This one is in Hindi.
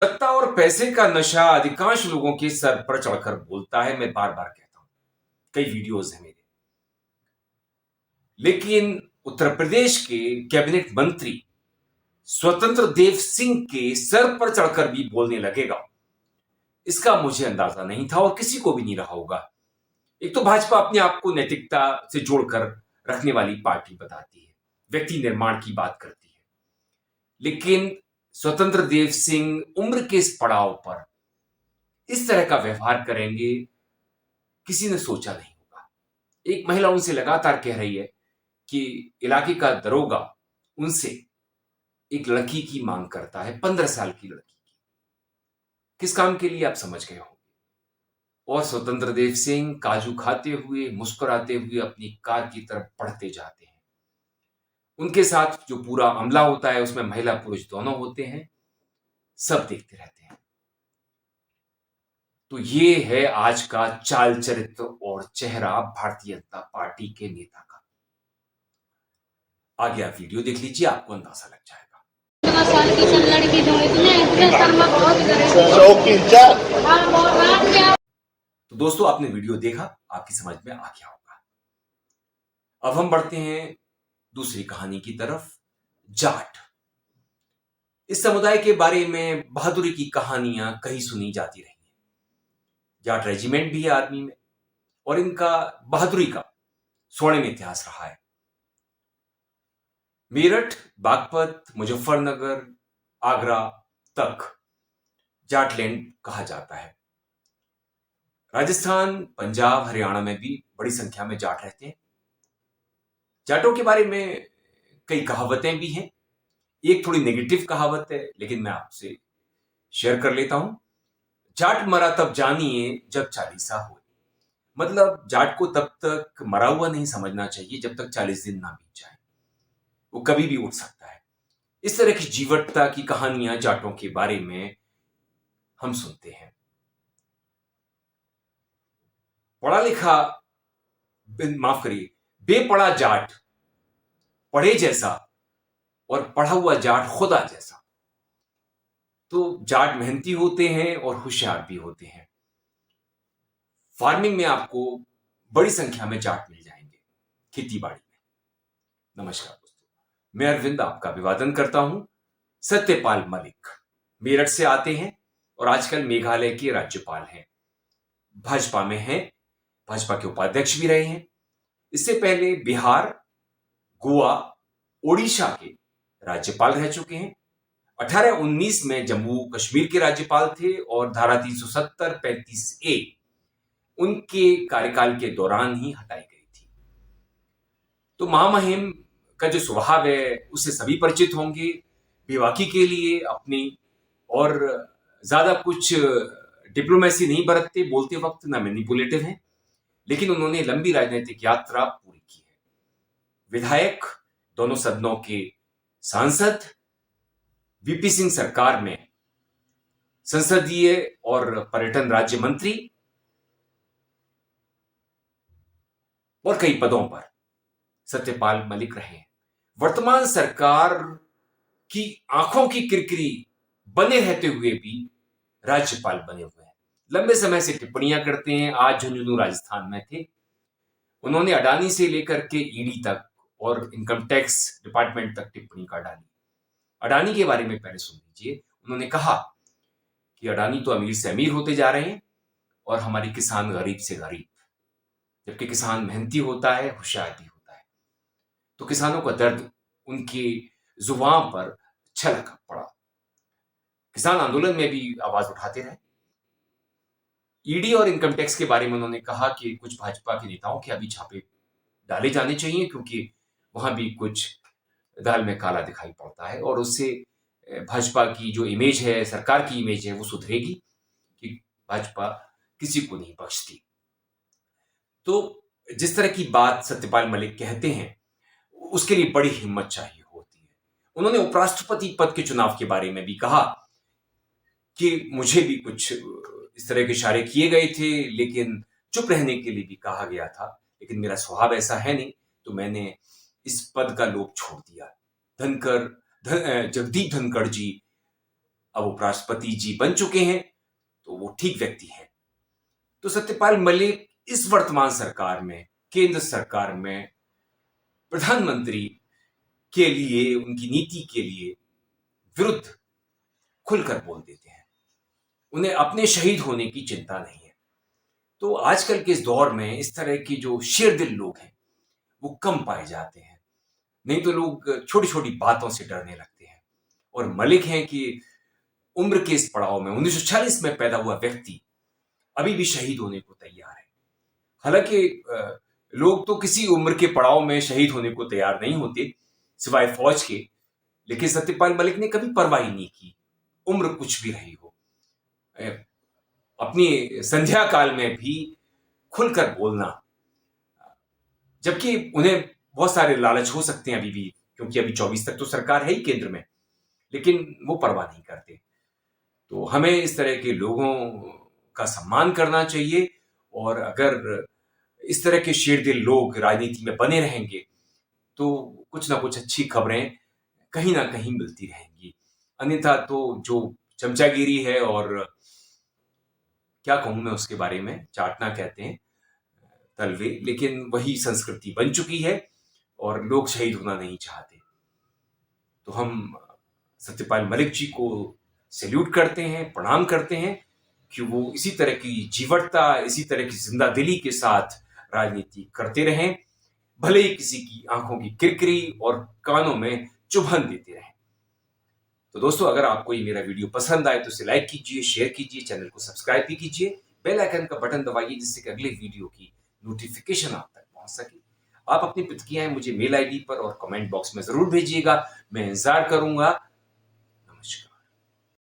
सत्ता और पैसे का नशा अधिकांश लोगों के सर पर चढ़कर बोलता है। मैं बार बार कहता हूं, कई वीडियोज हैं मेरे। लेकिन उत्तर प्रदेश के कैबिनेट मंत्री स्वतंत्र देव सिंह के सर पर चढ़कर भी बोलने लगेगा, इसका मुझे अंदाजा नहीं था और किसी को भी नहीं रहा होगा। एक तो भाजपा अपने आप को नैतिकता से जोड़कर रखने वाली पार्टी बताती है, व्यक्ति निर्माण की बात करती है, लेकिन स्वतंत्र देव सिंह उम्र के इस पड़ाव पर इस तरह का व्यवहार करेंगे, किसी ने सोचा नहीं होगा। एक महिला उनसे लगातार कह रही है कि इलाके का दरोगा उनसे एक लड़की की मांग करता है, 15 साल की लड़की की। किस काम के लिए, आप समझ गए होंगे। और स्वतंत्र देव सिंह काजू खाते हुए, मुस्कुराते हुए अपनी कार की तरफ बढ़ते जाते हैं। उनके साथ जो पूरा अमला होता है, उसमें महिला पुरुष दोनों होते हैं, सब देखते रहते हैं। तो ये है आज का चाल चरित्र और चेहरा भारतीय जनता पार्टी के नेता का। आगे आप वीडियो देख लीजिए, आपको अंदाजा लग जाएगा। 15 साल की सब लड़की जो इतने शर्मा बहुत तो दोस्तों, आपने वीडियो देखा, आपकी समझ में आ गया होगा। अब हम बढ़ते हैं दूसरी कहानी की तरफ, जाट। इस समुदाय के बारे में बहादुरी की कहानियां कहीं सुनी जाती रही हैं। जाट रेजिमेंट भी है आर्मी में और इनका बहादुरी का स्वर्णिम इतिहास रहा है। मेरठ, बागपत, मुजफ्फरनगर, आगरा तक जाटलैंड कहा जाता है। राजस्थान, पंजाब, हरियाणा में भी बड़ी संख्या में जाट रहते हैं। जाटों के बारे में कई कहावतें भी हैं। एक थोड़ी नेगेटिव कहावत है, लेकिन मैं आपसे शेयर कर लेता हूं। जाट मरा तब जानिए जब चालीसा हो। मतलब जाट को तब तक मरा हुआ नहीं समझना चाहिए जब तक 40 दिन ना बीत जाए। वो कभी भी उठ सकता है। इस तरह की जीवटता की कहानियां जाटों के बारे में हम सुनते हैं। पढ़ा लिखा, माफ करिए, बेपढ़ा जाट पढ़े जैसा और पढ़ा हुआ जाट खुदा जैसा। तो जाट मेहनती होते हैं और होशियार भी होते हैं। फार्मिंग में आपको बड़ी संख्या में जाट मिल जाएंगे, खेती बाड़ी में। नमस्कार दोस्तों, मैं अरविंद आपका अभिवादन करता हूं। सत्यपाल मलिक मेरठ से आते हैं और आजकल मेघालय के राज्यपाल हैं। भाजपा में हैं, भाजपा के उपाध्यक्ष भी रहे हैं। इससे पहले बिहार, गोवा, ओडिशा के राज्यपाल रह चुके हैं। 1819 में जम्मू कश्मीर के राज्यपाल थे और धारा 370 35 ए उनके कार्यकाल के दौरान ही हटाई गई थी। तो महामहिम का जो स्वभाव है उससे सभी परिचित होंगे। बेबाकी के लिए अपनी और ज्यादा कुछ डिप्लोमेसी नहीं बरतते बोलते वक्त, ना मैनिपुलेटिव हैं, लेकिन उन्होंने लंबी राजनीतिक यात्रा पूरी की है। विधायक, दोनों सदनों के सांसद, वीपी सिंह सरकार में संसदीय और पर्यटन राज्य मंत्री और कई पदों पर सत्यपाल मलिक रहे हैं। वर्तमान सरकार की आंखों की किरकिरी बने रहते हुए भी राज्यपाल बने हुए हैं। लंबे समय से टिप्पणियां करते हैं। आज झुंझुनू राजस्थान में थे, उन्होंने अडानी से लेकर के ईडी तक और इनकम टैक्स डिपार्टमेंट तक टिप्पणी कर डाली। अडानी के बारे में पहले सुन लीजिए। उन्होंने कहा कि अडानी तो अमीर से अमीर होते जा रहे हैं और हमारी किसान गरीब से गरीब, जबकि किसान मेहनती होता है, होशियार भी होता है। तो किसानों का दर्द उनकी जुबान पर छलक पड़ा। किसान आंदोलन में भी आवाज उठाते रहे। ईडी और इनकम टैक्स के बारे में उन्होंने कहा कि कुछ भाजपा के नेताओं के अभी छापे डाले जाने चाहिए, क्योंकि वहां भी कुछ दाल में काला दिखाई पड़ता है और उससे भाजपा की जो इमेज है, सरकार की इमेज है, वो सुधरेगी कि भाजपा किसी को नहीं बख्शती। तो जिस तरह की बात सत्यपाल मलिक कहते हैं, उसके लिए बड़ी हिम्मत चाहिए होती है। उन्होंने उपराष्ट्रपति पद के चुनाव के बारे में भी कहा कि मुझे भी कुछ इस तरह के इशारे किए गए थे, लेकिन चुप रहने के लिए भी कहा गया था, लेकिन मेरा स्वभाव ऐसा है नहीं, तो मैंने इस पद का लोभ छोड़ दिया। जगदीप धनखड़ जी अब उपराष्ट्रपति जी बन चुके हैं, तो वो ठीक व्यक्ति हैं। तो सत्यपाल मलिक इस वर्तमान सरकार में, केंद्र सरकार में प्रधानमंत्री के लिए, उनकी नीति के लिए विरुद्ध खुलकर बोल देते हैं। उन्हें अपने शहीद होने की चिंता नहीं है। तो आजकल के इस दौर में इस तरह के जो शेरदिल लोग हैं वो कम पाए जाते हैं। नहीं तो लोग छोटी छोटी बातों से डरने लगते हैं। और मलिक हैं कि उम्र के इस पड़ाव में 1940 में पैदा हुआ व्यक्ति अभी भी शहीद होने को तैयार है। हालांकि लोग तो किसी उम्र के पड़ाव में शहीद होने को तैयार नहीं होते सिवाय फौज के, लेकिन सत्यपाल मलिक ने कभी परवाह ही नहीं की, उम्र कुछ भी रही हो। अपनी संध्या काल में भी खुलकर बोलना, जबकि उन्हें बहुत सारे लालच हो सकते हैं अभी भी, क्योंकि अभी 24 तक तो सरकार है ही केंद्र में, लेकिन वो परवाह नहीं करते। तो हमें इस तरह के लोगों का सम्मान करना चाहिए, और अगर इस तरह के शेरदिल लोग राजनीति में बने रहेंगे तो कुछ ना कुछ अच्छी खबरें कहीं ना कहीं मिलती रहेंगी। अन्यथा तो जो चमचागिरी है, और क्या कहूं मैं उसके बारे में, चाटना कहते हैं तलवे, लेकिन वही संस्कृति बन चुकी है और लोग शहीद होना नहीं चाहते। तो हम सत्यपाल मलिक जी को सैल्यूट करते हैं, प्रणाम करते हैं कि वो इसी तरह की जीवटता, इसी तरह की जिंदा दिली के साथ राजनीति करते रहें, भले ही किसी की आंखों की किरकिरी और कानों में चुभन देते रहें। तो दोस्तों, अगर आपको ये मेरा वीडियो पसंद आए तो इसे लाइक कीजिए, शेयर कीजिए, चैनल को सब्सक्राइब भी कीजिए, बेल आइकन का बटन दबाइए जिससे कि अगले वीडियो की नोटिफिकेशन आप तक पहुंच सके। आप अपनी प्रतिक्रियाएं मुझे मेल आईडी पर और कमेंट बॉक्स में जरूर भेजिएगा, मैं इंतजार करूंगा